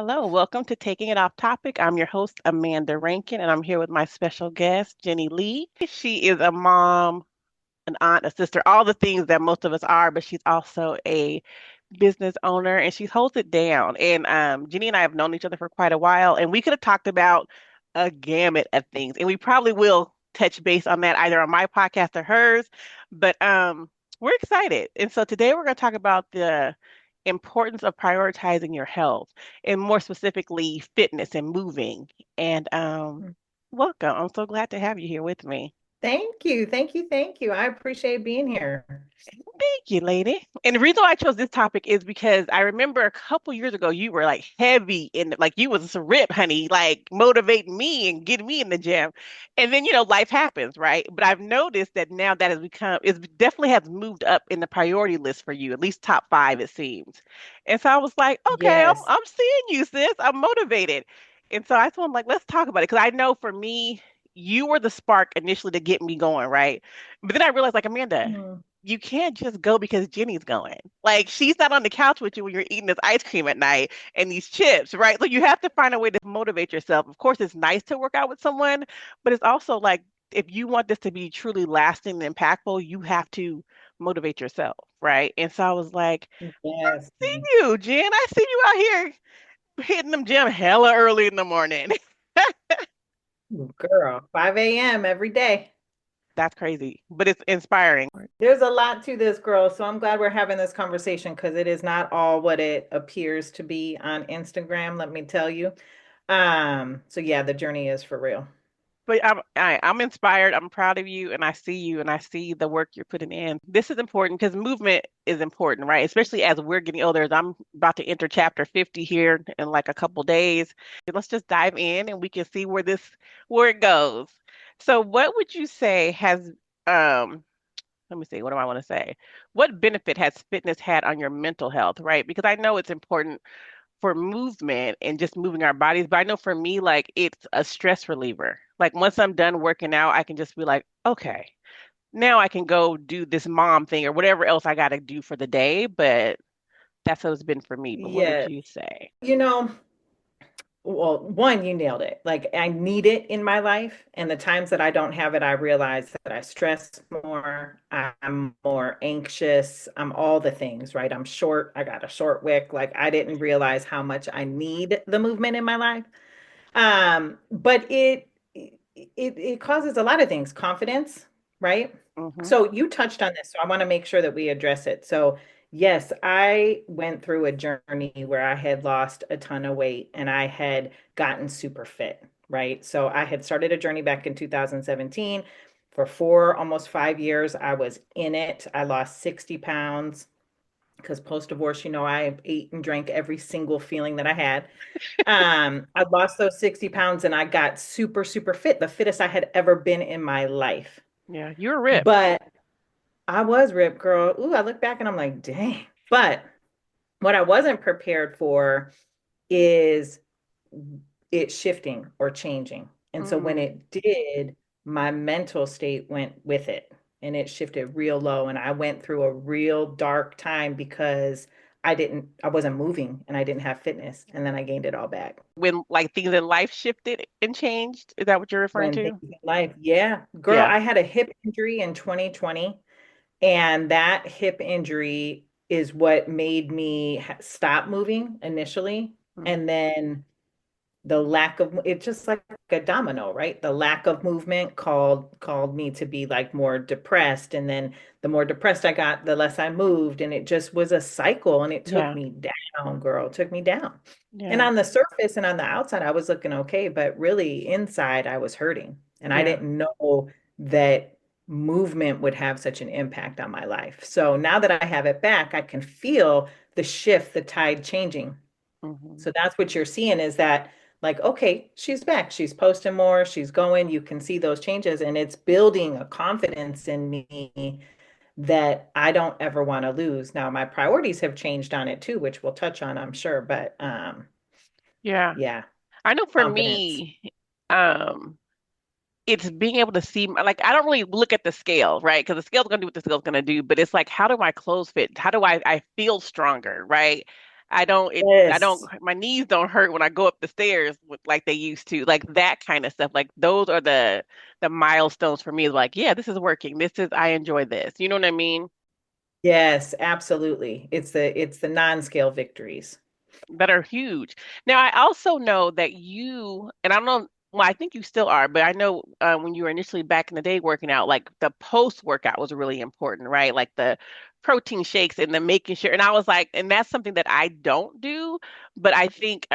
Hello, welcome to Taking It Off Topic. I'm your host, Amanda Rankin, and I'm here with my special guest, Jenny Lee. She is a mom, an aunt, a sister, all the things that most of us are, but she's also a business owner and she holds it down. And Jenny and I have known each other for quite a while, and we could have talked about a gamut of things, and we probably will touch base on that either on my podcast or hers. But we're excited, and so today we're going to talk about the importance of prioritizing your health, and more specifically, fitness and moving. And welcome. I'm so glad to have you here with me. Thank you. Thank you. Thank you. I appreciate being here. Thank you, lady. And the reason why I chose this topic is because I remember a couple years ago you were like heavy in like you was a rip, honey, like motivating me and getting me in the gym. And then, life happens, right? But I've noticed that now that has become it definitely has moved up in the priority list for you, at least top five, it seems. And so I was like, okay, I'm Yes. I'm seeing you, sis. I'm motivated. And so I told him like, let's talk about it. Because I know for me, you were the spark initially to get me going, right? But then I realized, like, Amanda, Mhm. you can't just go because Jenny's going. Like she's not on the couch with you when you're eating this ice cream at night and these chips, right? So you have to find a way to motivate yourself. Of course, it's nice to work out with someone, but it's also like if you want this to be truly lasting and impactful, you have to motivate yourself, right? And so I was like, I Yes. see you, Jen. I see you out here hitting them gym hella early in the morning. Girl, 5 a.m. every day. That's crazy, but it's inspiring. There's a lot to this, girl. So I'm glad we're having this conversation because it is not all what it appears to be on Instagram, let me tell you. So yeah, the journey is for real. But I'm inspired. I'm proud of you, and I see you, and I see the work you're putting in. This is important because movement is important, right? Especially as we're getting older. As I'm about to enter chapter 50 here in like a couple days. Let's just dive in, and we can see where it goes. So, what would you say has let me see, what do I want to say? What benefit has fitness had on your mental health, right? Because I know it's important for movement and just moving our bodies. But I know for me, like it's a stress reliever. Like once I'm done working out, I can just be like, okay, now I can go do this mom thing or whatever else I got to do for the day. But that's what it's been for me. But what would Yeah. you say? You know, Well, one, you nailed it. Like I need it in my life. And the times that I don't have it, I realize that I stress more, I'm more anxious, I'm all the things, right? I'm short, I got a short wick. Like I didn't realize how much I need the movement in my life. But it causes a lot of things, confidence, right? Hmm. So you touched on this, so I want to make sure that we address it. So yes, I went through a journey where I had lost a ton of weight and I had gotten super fit, right? So I had started a journey back in 2017. For almost 5 years, I was in it. I lost 60 pounds because post-divorce, I ate and drank every single feeling that I had. I lost those 60 pounds and I got super, super fit, the fittest I had ever been in my life. Yeah, you're ripped. But I was ripped, girl. Ooh, I look back and I'm like, dang. But what I wasn't prepared for is it shifting or changing. And so when Mm, it did, my mental state went with it and it shifted real low. And I went through a real dark time because I wasn't moving and I didn't have fitness. And then I gained it all back. when like things in life shifted and changed, is that what you're referring When to? things in life, yeah. Girl, Yeah. I had a hip injury in 2020, and that hip injury is what made me stop moving initially. Mm, And then the lack of it's just like a domino, right? The lack of movement called me to be like more depressed. And then the more depressed I got, the less I moved. And it just was a cycle and it took yeah. me down, girl. It took me down. And Yeah. on the surface and on the outside, I was looking okay, but really inside I was hurting. And I Yeah. didn't know that movement would have such an impact on my life. So now that I have it back, I can feel the shift, the tide changing. Hmm. So that's what you're seeing is that, like, okay, she's back. She's posting more. She's going. You can see those changes, and it's building a confidence in me that I don't ever want to lose. Now, my priorities have changed on it too, which we'll touch on, I'm sure. But Yeah. yeah, I know for confidence. me, um, it's being able to see, like, I don't really look at the scale, right? Because the scale's gonna do what the scale's gonna do, but it's like, how do my clothes fit? How do I feel stronger, right? I don't, Yes. my knees don't hurt when I go up the stairs like they used to. Like that kind of stuff. Like those are the milestones for me. Like, yeah, this is working. I enjoy this. You know what I mean? Yes, absolutely. It's the non-scale victories. That are huge. Now, I also know that you, and I don't know, well, I think you still are, but I know when you were initially back in the day working out, like the post workout was really important, right? Like the protein shakes and the making sure. And I was like, and that's something that I don't do, but I think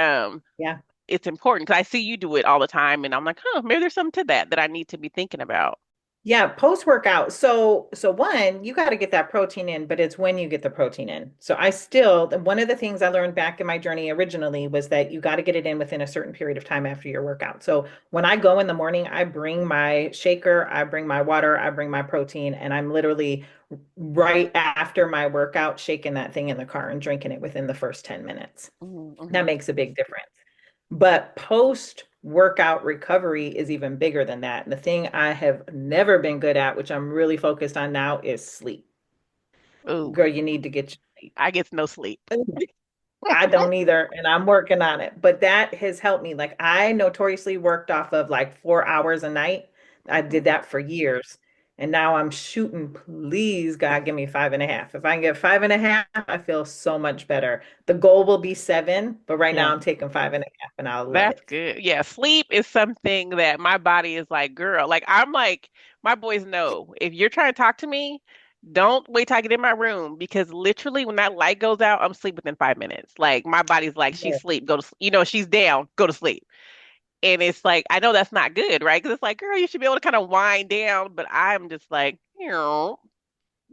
Yeah. it's important because I see you do it all the time, and I'm like, huh, maybe there's something to that I need to be thinking about. Yeah, post-workout. So one, you got to get that protein in, but it's when you get the protein in. So one of the things I learned back in my journey originally was that you got to get it in within a certain period of time after your workout. So when I go in the morning, I bring my shaker, I bring my water, I bring my protein, and I'm literally right after my workout shaking that thing in the car and drinking it within the first 10 minutes. That Mm-hmm. makes a big difference. But post workout recovery is even bigger than that. And the thing I have never been good at, which I'm really focused on now, is sleep. Ooh, Girl, you need to get your I get no sleep. sleep. I don't either, and I'm working on it. But that has helped me. Like I notoriously worked off of like 4 hours a night. I Mhm. did that for years. And now I'm shooting, please, God, give me 5.5. If I can get 5.5, I feel so much better. The goal will be 7, but right Yeah. now I'm taking 5.5 and I love That's it. good. Yeah, sleep is something that my body is like, girl, like I'm like, my boys know if you're trying to talk to me, don't wait till I get in my room because literally when that light goes out, I'm asleep within 5 minutes. Like my body's like, she's Yeah. asleep, go to, she's down, go to sleep. And it's like, I know that's not good, right? Because it's like, girl, you should be able to kind of wind down, but I'm just like, you know.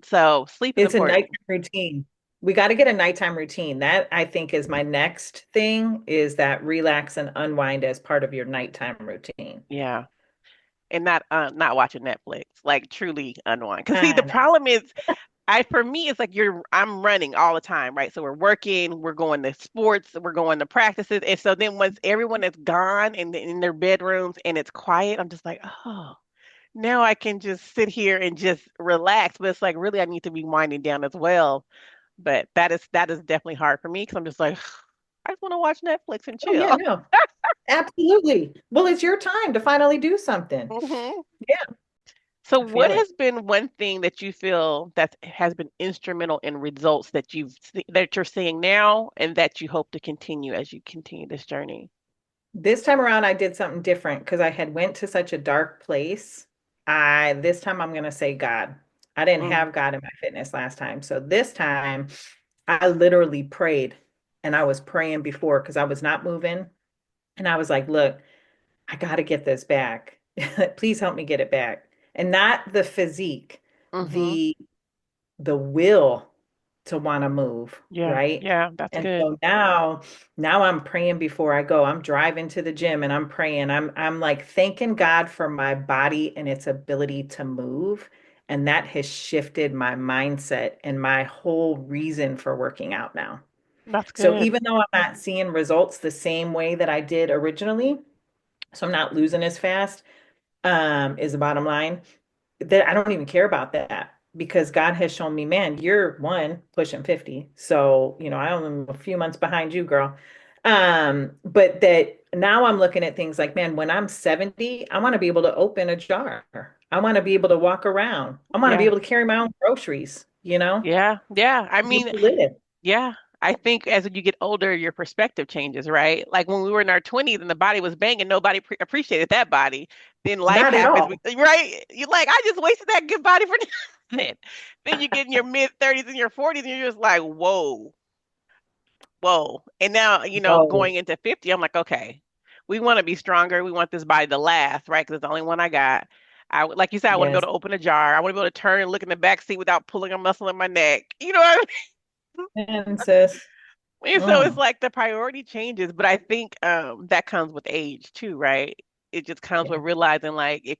So sleep is It's a nighttime important. routine. We got to get a nighttime routine. That I think is my next thing is that relax and unwind as part of your nighttime routine. Yeah. And not watching Netflix, like truly unwind. Because see, the Ah, no. problem is I for me it's like I'm running all the time, right? So we're working, we're going to sports, we're going to practices. And so then once everyone is gone in their bedrooms and it's quiet, I'm just like, oh, now I can just sit here and just relax. But it's like really I need to be winding down as well. But that is definitely hard for me because I'm just like, I just want to watch Netflix and Oh yeah, chill. no. Absolutely. Well, it's your time to finally do something. hmm Yeah, So I what feel it. has been one thing that you feel that has been instrumental in results that you're seeing now and that you hope to continue as you continue this journey? This time around I did something different because I had went to such a dark place. I this time I'm gonna say God. I didn't Mm, have God in my fitness last time. So this time I literally prayed and I was praying before because I was not moving. And I was like, look, I got to get this back. Please help me get it back. And not the physique, mm-hmm. the will to want to move, Yeah, right? yeah, that's And good. so now I'm praying before I go. I'm driving to the gym and I'm praying. I'm like thanking God for my body and its ability to move. And that has shifted my mindset and my whole reason for working out now. That's So good. even though I'm not seeing results the same way that I did originally, so I'm not losing as fast, is the bottom line. That I don't even care about that because God has shown me, man, you're one pushing 50. So, I'm a few months behind you, girl. But that now I'm looking at things like, man, when I'm 70, I want to be able to open a jar. I want to be able to walk around. I want to be Yeah, able to carry my own groceries, yeah, yeah. I be mean, able to live. yeah, I think as you get older, your perspective changes, right? Like when we were in our 20s and the body was banging, nobody appreciated that body. Then life Not at happens, all. right? You're like, I just wasted that good body for nothing. Then you get in your mid 30s and your 40s and you're just like, whoa, whoa. And now, Whoa. going into 50, I'm like, okay, we want to be stronger. We want this body to last, right? Because it's the only one I got. Like you said, I want to be able Yes. to open a jar. I want to be able to turn and look in the back seat without pulling a muscle in my neck. You know what I mean? And sis. And so it's Mm, like the priority changes, but I think that comes with age too, right? It just comes yeah. with realizing like if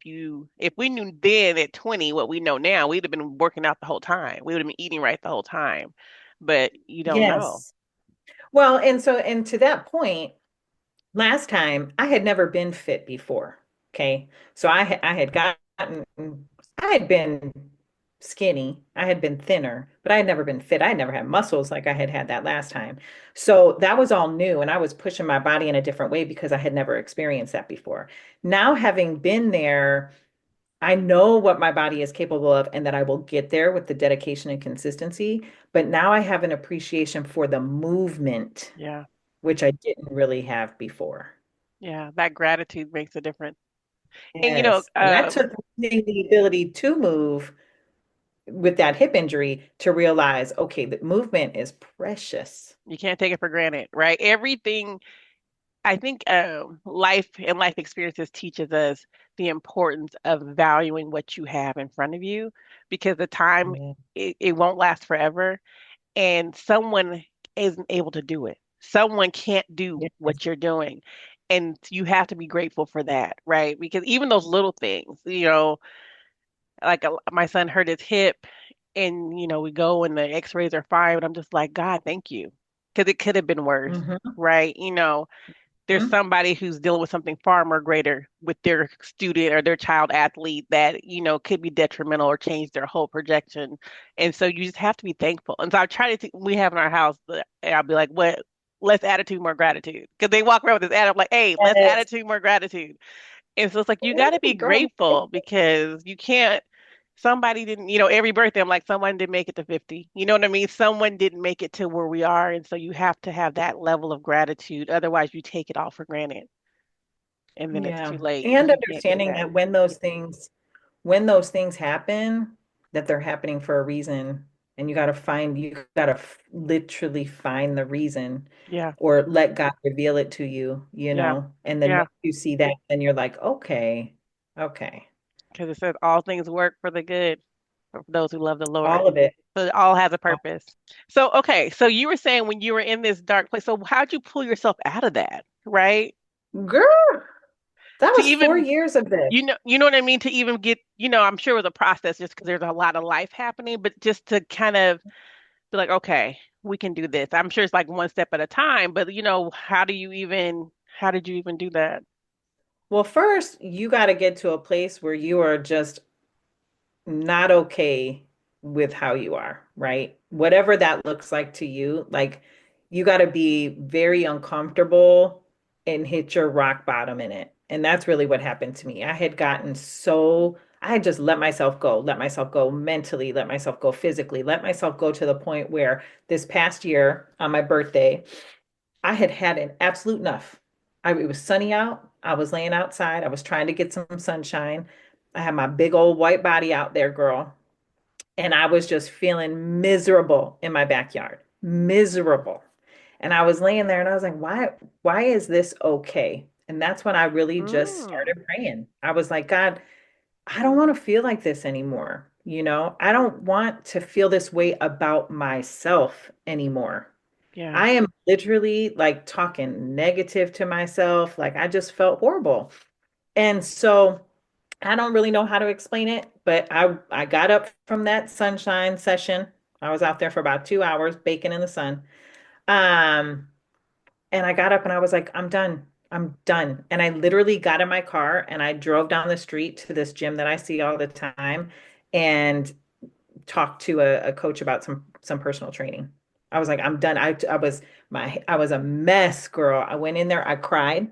we knew then at 20 what we know now, we'd have been working out the whole time. We would have been eating right the whole time. But you don't know. Yes. Well, and to that point, last time I had never been fit before. Okay. So I had gotten, I had been skinny. I had been thinner, but I had never been fit. I had never had muscles like I had had that last time. So that was all new. And I was pushing my body in a different way because I had never experienced that before. Now, having been there, I know what my body is capable of and that I will get there with the dedication and consistency. But now I have an appreciation for the movement, Yeah. which I didn't really have before. Yeah. That gratitude makes a difference. And Yes. And that took me the ability to move with that hip injury to realize, okay, the movement is precious. you can't take it for granted, right? Everything, I think life and life experiences teaches us the importance of valuing what you have in front of you because the time Yeah. it won't last forever and someone isn't able to do it. Someone can't do Yes. what you're doing. And you have to be grateful for that, right? Because even those little things, like my son hurt his hip and we go and the x-rays are fine, but I'm just like, God, thank you. Because it could have been worse, Hmm. right? There's somebody who's dealing with something far more greater with their student or their child athlete that, could be detrimental or change their whole projection. And so you just have to be thankful. And so I try to, we have in our house, and I'll be like, what? Less attitude, more gratitude. Because they walk around with this attitude, I'm like, hey, less Yes. attitude, more gratitude. And so it's like, you got to be Ooh, girl. grateful because you can't, somebody didn't, every birthday, I'm like, someone didn't make it to 50. You know what I mean? Someone didn't make it to where we are. And so you have to have that level of gratitude. Otherwise, you take it all for granted. And then it's too Yeah. late And and you can't get it understanding back. that when those things happen, that they're happening for a reason. And you gotta literally find the reason Yeah. or let God reveal it to you, Yeah. And then Yeah. once you see that, then you're like, okay, okay, Because it says all things work for the good for those who love the Lord. all of it. So it all has a purpose. So, okay. So you were saying when you were in this dark place, so how'd you pull yourself out of that? Right? Girl, that To was four even years of this. you know what I mean? To even get, I'm sure it was a process just because there's a lot of life happening, but just to kind of be like, okay, we can do this. I'm sure it's like one step at a time, but how did you even do that? Well, first, you got to get to a place where you are just not okay with how you are, right? Whatever that looks like to you, like you got to be very uncomfortable and hit your rock bottom in it. And that's really what happened to me. I had just let myself go mentally, let myself go physically, let myself go to the point where this past year on my birthday, I had had an absolute enough. It was sunny out. I was laying outside. I was trying to get some sunshine. I had my big old white body out there, girl. And I was just feeling miserable in my backyard. Miserable. And I was laying there and I was like, why is this okay? And that's when I really just Mm, started praying. I was like, God, I don't want to feel like this anymore. I don't want to feel this way about myself anymore. yeah. I am literally like talking negative to myself. Like I just felt horrible. And so I don't really know how to explain it, but I got up from that sunshine session. I was out there for about 2 hours baking in the sun. Um, and I got up and I was like, I'm done. I'm done. And I literally got in my car and I drove down the street to this gym that I see all the time and talked to a coach about some personal training. I was like, I'm done. I was a mess, girl. I went in there, I cried,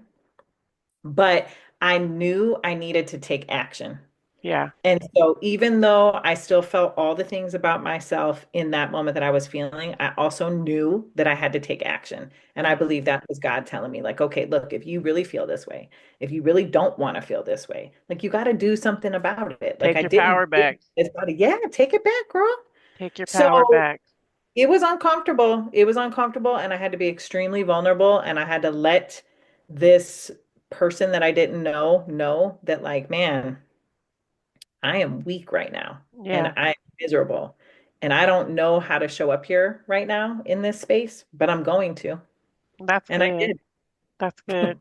but I knew I needed to take action. Yeah. And so, even though I still felt all the things about myself in that moment that I was feeling, I also knew that I had to take action. And I Hmm. believe that was God telling me, like, okay, look, if you really feel this way, if you really don't want to feel this way, like, you got to do something about it. Like, Take I your didn't power give back. this body, yeah, take it back, girl. Take your So, power back. it was uncomfortable. It was uncomfortable, and I had to be extremely vulnerable, and I had to let this person that I didn't know that, like, man, I am weak right now and Yeah. I'm miserable. And I don't know how to show up here right now in this space, but I'm going to. That's And I good. did. That's good.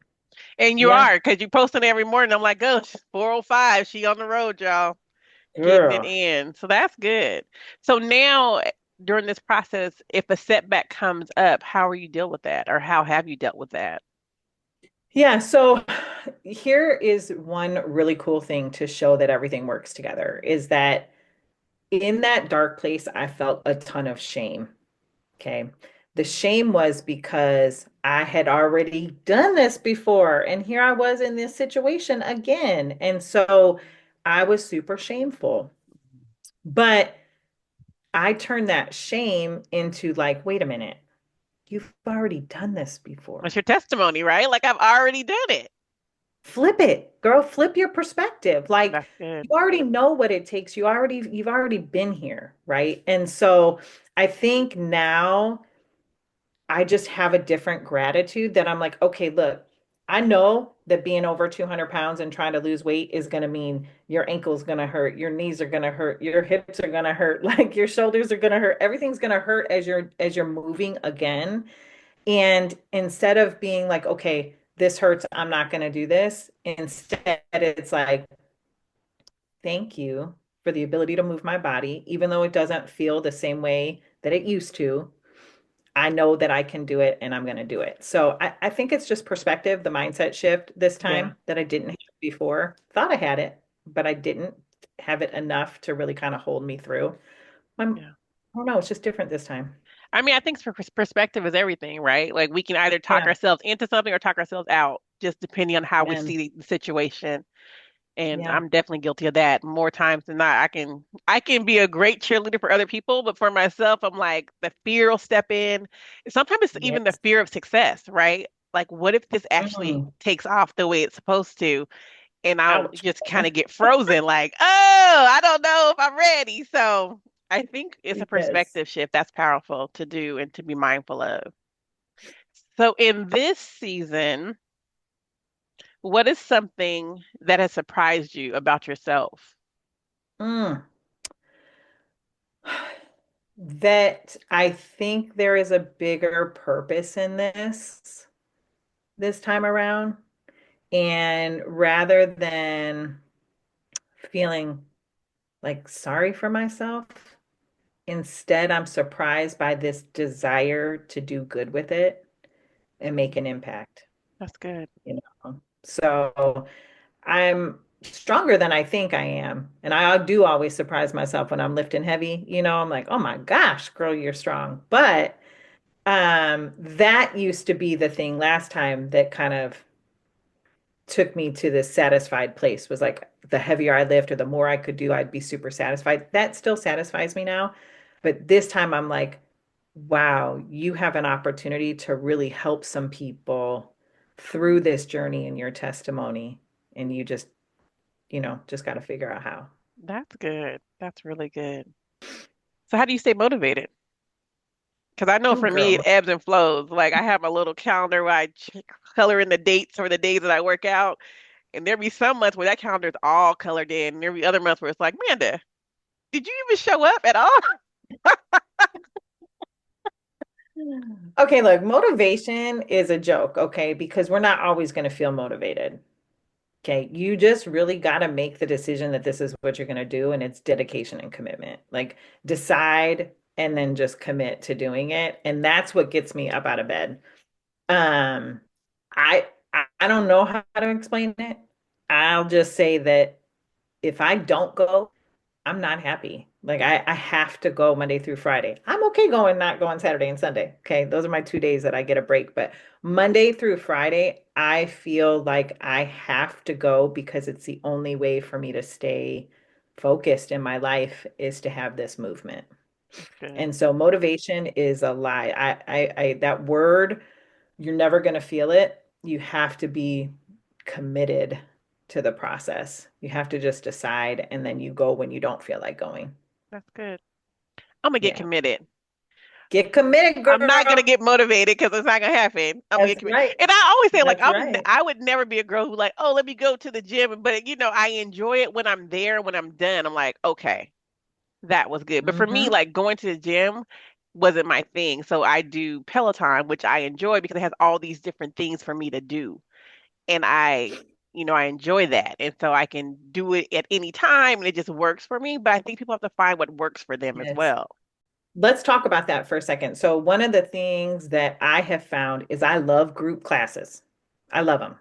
And you Yeah, are, because you posting every morning. I'm like, oh, 4:05. She on the road, y'all, getting it girl. in. So that's good. So now, during this process, if a setback comes up, how are you deal with that, or how have you dealt with that? Yeah, so here is one really cool thing to show that everything works together is that in that dark place, I felt a ton of shame. Okay. The shame was because I had already done this before, and here I was in this situation again. And so I was super shameful. But I turned that shame into like, wait a minute, you've already done this What's before. your testimony, right? Like I've already done it. Flip it, girl, flip your perspective. Like That's good. you already know what it takes. You've already been here, right? And so I think now I just have a different gratitude that I'm like, okay, look, I know that being over 200 pounds and trying to lose weight is going to mean your ankle's going to hurt, your knees are going to hurt, your hips are going to hurt, like your shoulders are going to hurt. Everything's going to hurt as you're moving again. And instead of being like, okay, this hurts, I'm not going to do this, instead it's like, thank you for the ability to move my body, even though it doesn't feel the same way that it used to. I know that I can do it and I'm going to do it. So I think it's just perspective, the mindset shift this Yeah. time that I didn't have before. Thought I had it, but I didn't have it enough to really kind of hold me through. I Yeah. don't know. It's just different this time. I mean, I think perspective is everything, right? Like we can either talk Yeah. ourselves into something or talk ourselves out, just depending on how we Man. see the situation. And Yeah. I'm definitely guilty of that more times than not. I can be a great cheerleader for other people, but for myself, I'm like the fear will step in. Sometimes it's even the Yes. fear of success, right? Like what if this actually Mm. takes off the way it's supposed to? And I'll Ouch. just kind of get frozen, like, oh, I don't know if I'm ready. So I think it's a Yes. perspective shift that's powerful to do and to be mindful of. So in this season, what is something that has surprised you about yourself? Mm. That I think there is a bigger purpose in this time around. And rather than feeling like sorry for myself, instead, I'm surprised by this desire to do good with it and make an impact, That's good. you know? So I'm stronger than I think I am. And I do always surprise myself when I'm lifting heavy. I'm like, oh my gosh, girl, you're strong. But that used to be the thing last time that kind of took me to this satisfied place was like the heavier I lift or the more I could do, I'd be super satisfied. That still satisfies me now. But this time I'm like, wow, you have an opportunity to really help some people through this journey in your testimony. And you just got to figure out how. That's good. That's really good. So how do you stay motivated? Because I know Oh, for me, it girl. ebbs and flows. Like I have a little calendar where color in the dates or the days that I work out. And there be some months where that calendar is all colored in. And there be other months where it's like, Manda, did you even show up at all? Okay, look, motivation is a joke, okay? Because we're not always going to feel motivated. Okay, you just really got to make the decision that this is what you're going to do, and it's dedication and commitment. Like decide and then just commit to doing it, and that's what gets me up out of bed. Um, I don't know how to explain it. I'll just say that if I don't go, I'm not happy. Like I have to go Monday through Friday. I'm okay going, not going Saturday and Sunday. Okay. Those are my 2 days that I get a break. But Monday through Friday, I feel like I have to go because it's the only way for me to stay focused in my life is to have this movement. That's good. And so motivation is a lie. That word, you're never going to feel it. You have to be committed to the process. You have to just decide and then you go when you don't feel like going. That's good. I'm gonna get Yeah. committed. Get committed, I'm not gonna girl. get motivated because it's not gonna happen. I'm gonna get That's committed. right. And I always say like That's right. I would never be a girl who like, oh, let me go to the gym. But I enjoy it when I'm there, when I'm done. I'm like, okay, that was good. But for me, Hmm. like going to the gym wasn't my thing. So I do Peloton, which I enjoy because it has all these different things for me to do. And I enjoy that. And so I can do it at any time and it just works for me. But I think people have to find what works for them as Yes. well. Let's talk about that for a second. So, one of the things that I have found is I love group classes. I love them.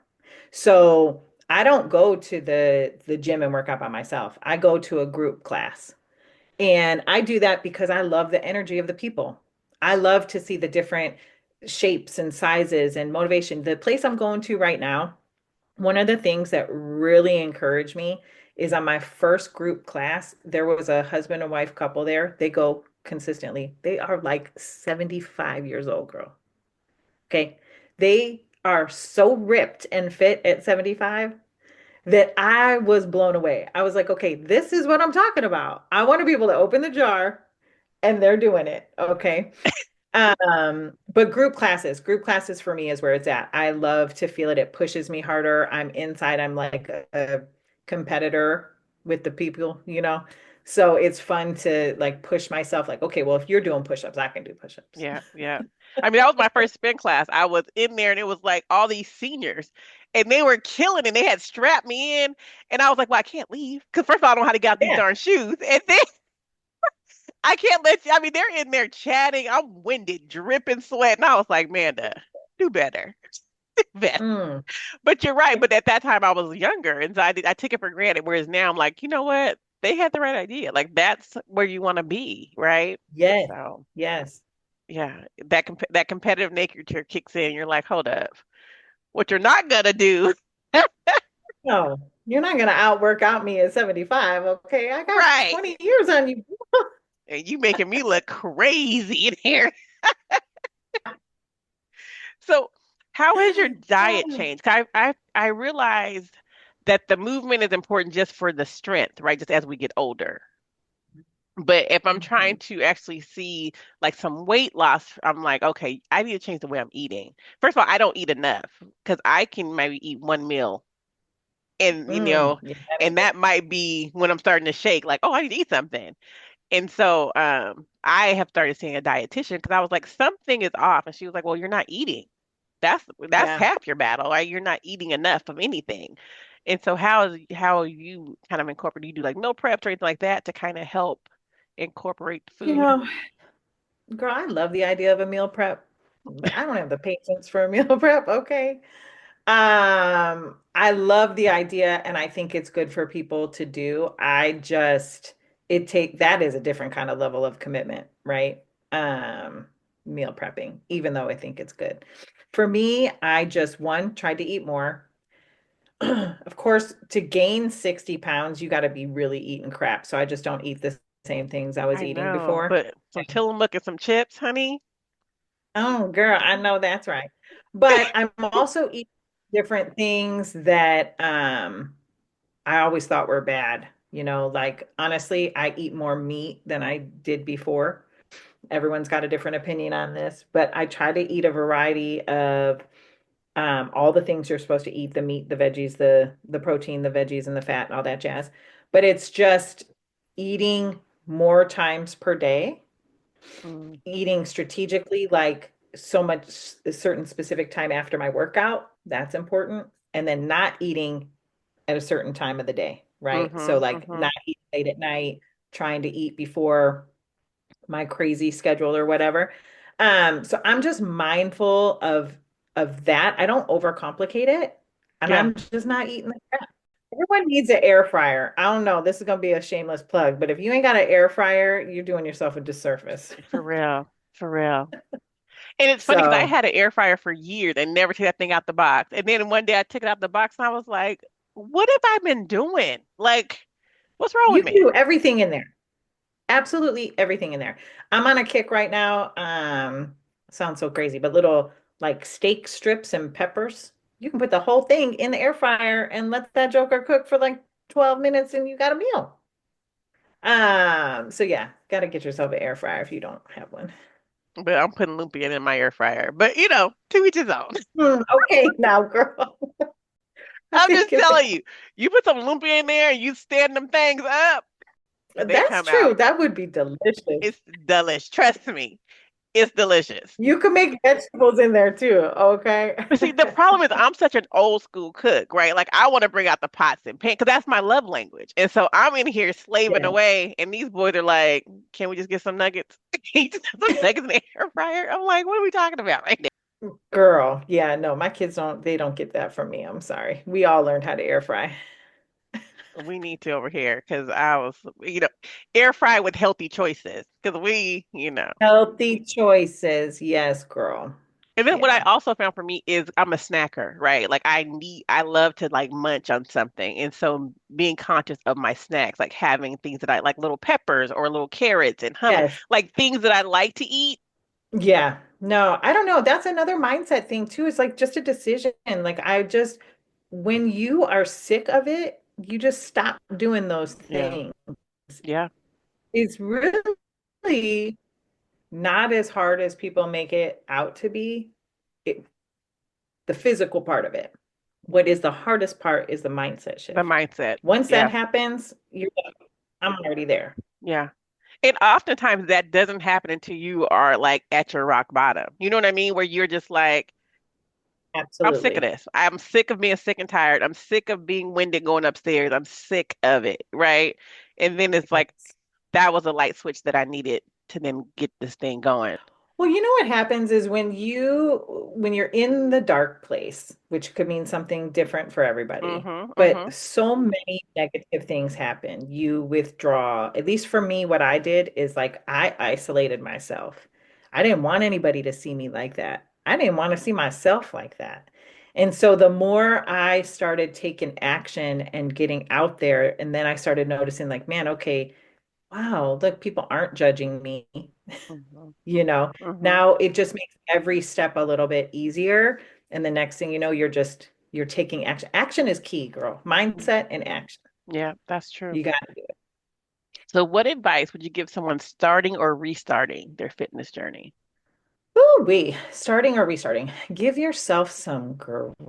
So, I don't go to the gym and work out by myself. I go to a group class. And I do that because I love the energy of the people. I love to see the different shapes and sizes and motivation. The place I'm going to right now, one of the things that really encouraged me is on my first group class, there was a husband and wife couple there. They go consistently. They are like 75 years old, girl. Okay. They are so ripped and fit at 75 that I was blown away. I was like, okay, this is what I'm talking about. I want to be able to open the jar and they're doing it. Okay. But group classes for me is where it's at. I love to feel it. It pushes me harder. I'm inside, I'm like a competitor with the people, you know? So it's fun to like push myself, like, okay, well, if you're doing push-ups, I can do push-ups. Yeah, yeah. I mean, that was my first spin class. I was in there and it was like all these seniors and they were killing and they had strapped me in. And I was like, well, I can't leave. Because first of all, I don't know how to get out these Yeah. darn shoes. And then I can't let you, I mean, they're in there chatting. I'm winded, dripping sweat. And I was like, Manda, do better. Better. Mm, But you're right. But at that time, I was younger. And so I took it for granted. Whereas now I'm like, you know what? They had the right idea. Like, that's where you want to be, right? yes. So. Yes. Yeah, that competitive nature kicks in. You're like, hold up. What you're not gonna do, No, you're not gonna outwork out me at 75. Okay. I got right? 20 years on you. And you making me look crazy in here. So, how has your diet changed? 'Cause I realized that the movement is important just for the strength, right? Just as we get older. But if I'm trying Mhm. to actually see like some weight loss, I'm like, okay, I need to change the way I'm eating. First of all, I don't eat enough because I can maybe eat one meal and Yeah, and that might be when I'm starting to shake, like, oh, I need to eat something. And so I have started seeing a dietitian because I was like, something is off. And she was like, well, you're not eating. That's yeah. half your battle, right? You're not eating enough of anything. And so how are you kind of incorporate? You do like meal preps or anything like that to kind of help incorporate You food? know, girl, I love the idea of a meal prep, but I don't have the patience for a meal prep. Okay. I love the idea and I think it's good for people to do. That is a different kind of level of commitment, right? Um, Meal prepping, even though I think it's good. For me, I just one, tried to eat more. Of course, to gain 60 pounds, you got to be really eating crap. So I just don't eat the same things I was I eating know, before. but some Tillamook and some chips, honey. Oh, girl, I know that's right. But I'm also eating different things that I always thought were bad. Like honestly, I eat more meat than I did before. Everyone's got a different opinion on this, but I try to eat a variety of all the things you're supposed to eat, the meat, the veggies, the protein, the veggies, and the fat, and all that jazz. But it's just eating more times per day, Mm, eating strategically, like so much a certain specific time after my workout. That's important. And then not eating at a certain time of the day, right? So like mm-hmm. not eating late at night, trying to eat before my crazy schedule or whatever. So I'm just mindful of that. I don't overcomplicate it, and Yeah, I'm just not eating the crap. Everyone needs an air fryer. I don't know. This is gonna be a shameless plug, but if you ain't got an air fryer, you're doing yourself a disservice. for real, for real. And it's funny because I So had an air fryer for years and never took that thing out the box. And then one day I took it out the box and I was like, what have I been doing? Like, what's wrong with you can me? do everything in there. Absolutely everything in there. I'm on a kick right now. Sounds so crazy, but little like steak strips and peppers. You can put the whole thing in the air fryer and let that joker cook for like 12 minutes and you got a meal. So yeah, gotta get yourself an air fryer if you don't have one. But I'm putting lumpia in my air fryer. But to each his own. Okay, now girl, I I'm think just telling you, you put some lumpia in there and you stand them things up, they that's come out. true. That would be delicious. It's delicious. Trust me, it's delicious. You can make vegetables in there too, okay? But see, the problem is I'm such an old school cook, right? Like I want to bring out the pots and pans because that's my love language. And so I'm in here slaving Yeah. away, and these boys are like, "Can we just get some nuggets? Can you just have some nuggets in the air fryer?" I'm like, "What are we talking about right now?" Girl, yeah, no, my kids don't, they don't get that from me. I'm sorry. We all learned how to air fry. We need to over here because I was, air fry with healthy choices because Healthy choices. Yes, girl. and then what I Yeah. also found for me is I'm a snacker, right? Like I love to like munch on something. And so being conscious of my snacks, like having things that I like little peppers or little carrots and hummus, Yes. like things that I like to eat. Yeah. No, I don't know. That's another mindset thing too. It's like just a decision. Like when you are sick of it, you just stop doing those Yeah. things. Yeah. It's really not as hard as people make it out to be. It, the physical part of it. What is the hardest part is the mindset The shift. mindset. Once that Yeah. happens, you're like, I'm already there. Yeah. And oftentimes that doesn't happen until you are like at your rock bottom. You know what I mean? Where you're just like, I'm sick of Absolutely. this. I'm sick of being sick and tired. I'm sick of being winded going upstairs. I'm sick of it. Right. And then it's like, Yes. that was a light switch that I needed to then get this thing going. Well, you know what happens is when you're in the dark place, which could mean something different for everybody, Mm-hmm. but Mm-hmm. so many negative things happen. You withdraw. At least for me, what I did is like I isolated myself. I didn't want anybody to see me like that. I didn't want to see myself like that. And so the more I started taking action and getting out there, and then I started noticing like, man, okay, wow, look, people aren't judging me. Mm-hmm. you know Mm-hmm. now it just makes every step a little bit easier, and the next thing you know, you're taking action. Action is key, girl. Mindset and action. Yeah, that's true. You got to do it. So what advice would you give someone starting or restarting their fitness journey? Ooh, we starting or restarting, give yourself some grace.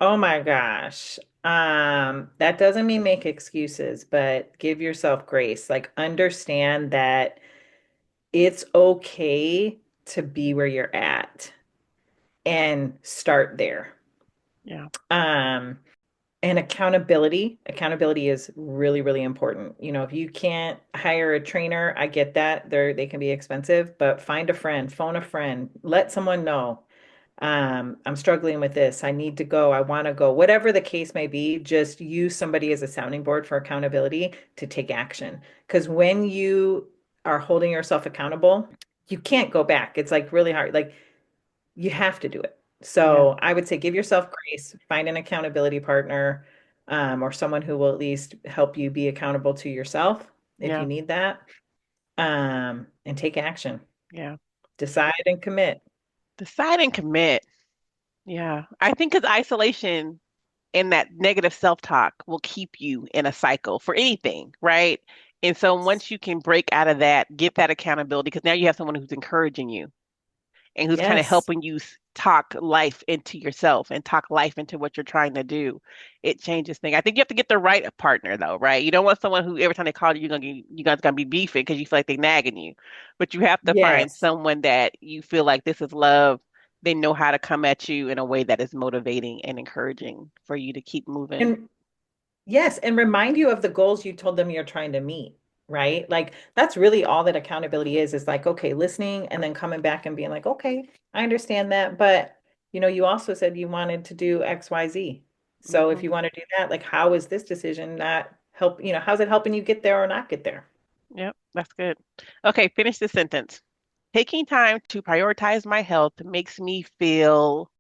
Oh my gosh. That doesn't mean make excuses, but give yourself grace. Like understand that it's okay to be where you're at and start there. Yeah. Um, and accountability is really, really important. If you can't hire a trainer, I get that. They can be expensive, but find a friend, phone a friend, let someone know. I'm struggling with this. I need to go. I want to go. Whatever the case may be, just use somebody as a sounding board for accountability to take action. Because when you are holding yourself accountable, you can't go back. It's like really hard. Like you have to do it. Yeah. So I would say give yourself grace, find an accountability partner, or someone who will at least help you be accountable to yourself if you Yeah. need that, and take action. Yeah. Decide and commit. Decide and commit. Yeah. I think because isolation and that negative self-talk will keep you in a cycle for anything, right? And so once you can break out of that, get that accountability, because now you have someone who's encouraging you and who's kind of Yes. helping you talk life into yourself and talk life into what you're trying to do. It changes things. I think you have to get the right partner though, right? You don't want someone who every time they call you, you guys gonna be beefing because you feel like they're nagging you. But you have to find Yes. someone that you feel like this is love. They know how to come at you in a way that is motivating and encouraging for you to keep moving. And yes, and remind you of the goals you told them you're trying to meet, right? Like that's really all that accountability is like, okay, listening and then coming back and being like, okay, I understand that, but you also said you wanted to do XYZ. So if Hmm. you want to do that, like how is this decision not how's it helping you get there or not get there? Yep, that's good. Okay, finish the sentence. Taking time to prioritize my health makes me feel,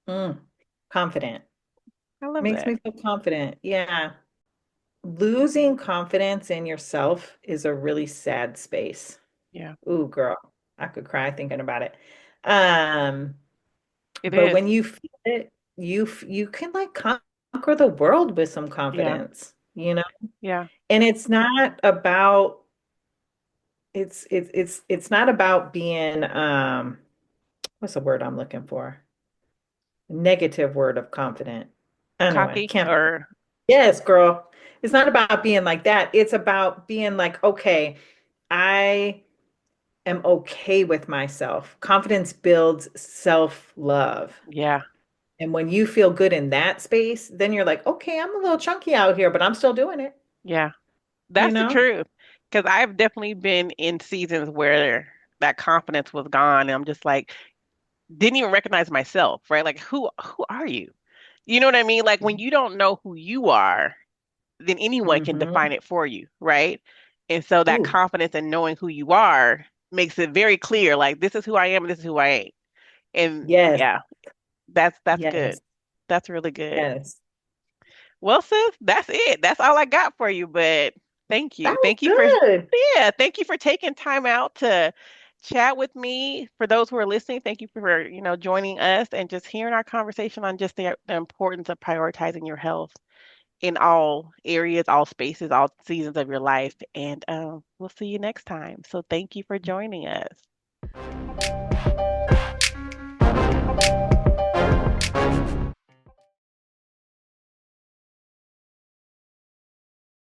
Mm, confident. I love Makes that. me feel confident. Yeah. Losing confidence in yourself is a really sad space. Yeah, Ooh, girl, I could cry thinking about it. Um, it but is. when you feel it, you can like conquer the world with some Yeah, confidence. yeah. And it's not about it's not about being what's the word I'm looking for? Negative word of confident. Anyway, Cocky can't. or, Yes, girl. It's not about being like that. It's about being like, okay, I am okay with myself. Confidence builds self-love. yeah, And when you feel good in that space, then you're like, okay, I'm a little chunky out here, but I'm still doing it, yeah. you That's the know? truth. Because I've definitely been in seasons where that confidence was gone, and I'm just like, didn't even recognize myself, right? Like, who are you? You know what I mean? Like when you don't know who you are, then anyone can Mm-hmm. define it for you, right? And so that Ooh, confidence in knowing who you are makes it very clear, like this is who I am and this is who I ain't. And yes, yeah, that's good. yes, That's really good. yes. Well, sis, that's it. That's all I got for you. But thank That you. was Thank you for, good. yeah, thank you for taking time out to chat with me. For those who are listening, thank you for, joining us and just hearing our conversation on just the importance of prioritizing your health in all areas, all spaces, all seasons of your life. And we'll see you next time. So thank you for joining us.